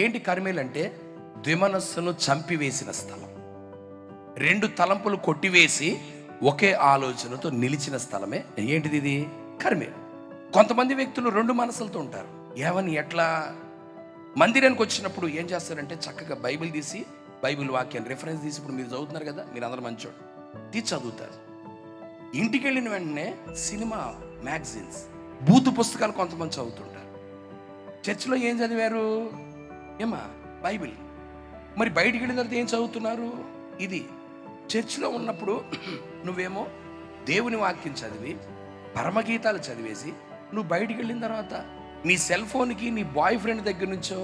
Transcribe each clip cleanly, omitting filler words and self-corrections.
ఏంటి కర్మేలు అంటే ద్విమనస్సును చంపివేసిన స్థలం. రెండు తలంపులు కొట్టివేసి ఒకే ఆలోచనతో నిలిచిన స్థలమే ఏంటిది ఇది? కర్మేలు. కొంతమంది వ్యక్తులు రెండు మనసులతో ఉంటారు. ఏమని ఎట్లా? మందిరానికి వచ్చినప్పుడు ఏం చేస్తారంటే చక్కగా బైబిల్ తీసి, బైబిల్ వాక్యాన్ని రిఫరెన్స్ తీసి, ఇప్పుడు మీరు చదువుతున్నారు కదా, మీరు అందరూ మంచోడు తీసి చదువుతారు. ఇంటికి వెళ్ళిన వెంటనే సినిమా, మ్యాగజైన్స్, బూతు పుస్తకాలు కొంతమంది చదువుతుంటారు. చర్చిలో ఏం చదివారు? ఏమా? బైబిల్. మరి బయటికి వెళ్ళిన తర్వాత ఏం చదువుతున్నారు? ఇది. చర్చిలో ఉన్నప్పుడు నువ్వేమో దేవుని వాక్యం చదివి పరమగీతాలు చదివేసి, నువ్వు బయటికి వెళ్ళిన తర్వాత నీ సెల్ ఫోన్కి నీ బాయ్ ఫ్రెండ్ దగ్గర నుంచో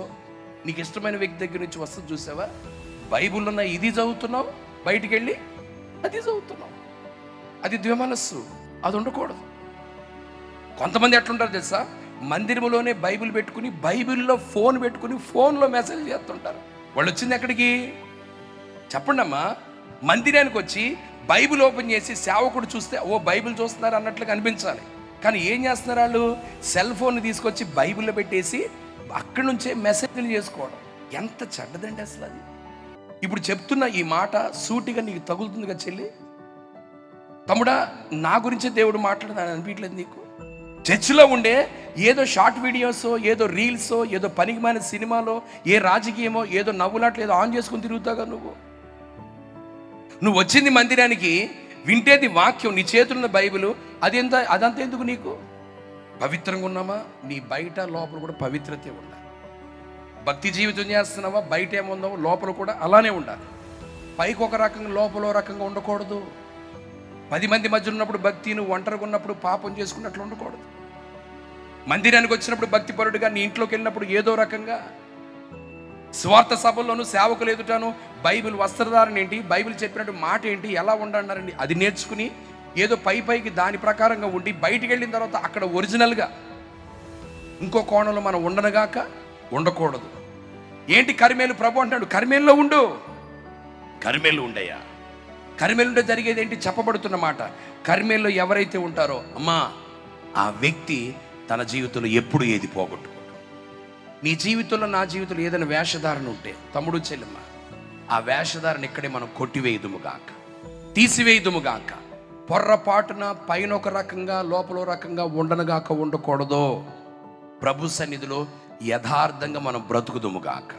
నీకు ఇష్టమైన వ్యక్తి దగ్గర నుంచి వస్తుంది చూసావా, బైబిల్ ఉన్న ఇది చదువుతున్నావు, బయటికి వెళ్ళి అది చదువుతున్నావు. అది ద్విమనస్సు. అది ఉండకూడదు. కొంతమంది ఎట్లుంటారు తెలుసా? మందిరంలోనే బైబిల్ పెట్టుకుని, బైబిల్లో ఫోన్ పెట్టుకుని, ఫోన్లో మెసేజ్ చేస్తుంటారు. వాళ్ళు వచ్చింది ఎక్కడికి చెప్పండి అమ్మా? మందిరానికి వచ్చి బైబిల్ ఓపెన్ చేసి సేవకుడు చూస్తే ఓ బైబిల్ చూస్తున్నారు అన్నట్లుగా అనిపించాలి. కానీ ఏం చేస్తున్నారు వాళ్ళు? సెల్ ఫోన్ తీసుకొచ్చి బైబిల్లో పెట్టేసి అక్కడి నుంచే మెసేజ్లు చేసుకోవడం. ఎంత చెడ్డదండి అసలు అది. ఇప్పుడు చెప్తున్న ఈ మాట సూటిగా నీకు తగులుతుంది కదా చెల్లి, తమ్ముడా. నా గురించే దేవుడు మాట్లాడదని అనిపించలేదు నీకు? చర్చిలో ఉండే ఏదో షార్ట్ వీడియోసో, ఏదో రీల్సో, ఏదో పనికిమాలిన సినిమాలో, ఏ రాజకీయమో, ఏదో నవ్వులాట్లు ఏదో ఆన్ చేసుకుని తిరుగుతాగా నువ్వు వచ్చింది మందిరానికి, వింటేది వాక్యం, నీ చేతులున్న బైబిల్. అదంతా ఎందుకు నీకు? పవిత్రంగా ఉన్నామా? నీ బయట లోపల కూడా పవిత్రతే ఉండాలి. భక్తి జీవితం చేస్తున్నావా? బయట ఏముందో లోపల కూడా అలానే ఉండాలి. పైకి ఒక రకంగా లోపల రకంగా ఉండకూడదు. 10 మంది మధ్య ఉన్నప్పుడు భక్తి, నువ్వు ఒంటరిగా ఉన్నప్పుడు పాపం చేసుకున్నట్లు ఉండకూడదు. మందిరానికి వచ్చినప్పుడు భక్తిపరుడుగా, నీ ఇంట్లోకి వెళ్ళినప్పుడు ఏదో రకంగా, స్వార్థ సభల్లోనూ సేవకులు ఎదుటాను బైబిల్ వస్త్రధారణ ఏంటి, బైబిల్ చెప్పినట్టు మాట ఏంటి, ఎలా ఉండన్నారండి అది నేర్చుకుని ఏదో పైకి దాని ప్రకారంగా ఉండి బయటికి వెళ్ళిన తర్వాత అక్కడ ఒరిజినల్గా ఇంకో కోణంలో మనం ఉండకూడదు. ఏంటి కర్మేలు? ప్రభు అంటాడు కర్మేల్లో ఉండు. కర్మేలు ఉండయ్యా. కర్మేలుంటే జరిగేది ఏంటి? చెప్పబడుతున్న మాట. కర్మేల్లో ఎవరైతే ఉంటారో అమ్మా, ఆ వ్యక్తి తన జీవితంలో ఎప్పుడు ఏది పోగొట్టుకోడు. నీ జీవితంలో, నా జీవితంలో ఏదైనా వేషధారణ ఉంటే, తమ్ముడు చెల్లెమ్మ, ఆ వేషధారణ ఇక్కడే మనం కొట్టివేయుదుముగాక, తీసివేయుదుముగాక. పొర్రపాటున పైన ఒక రకంగా లోపల రకంగా ఉండకూడదు. ప్రభు సన్నిధిలో యథార్థంగా మనం బ్రతుకుదుముగాక.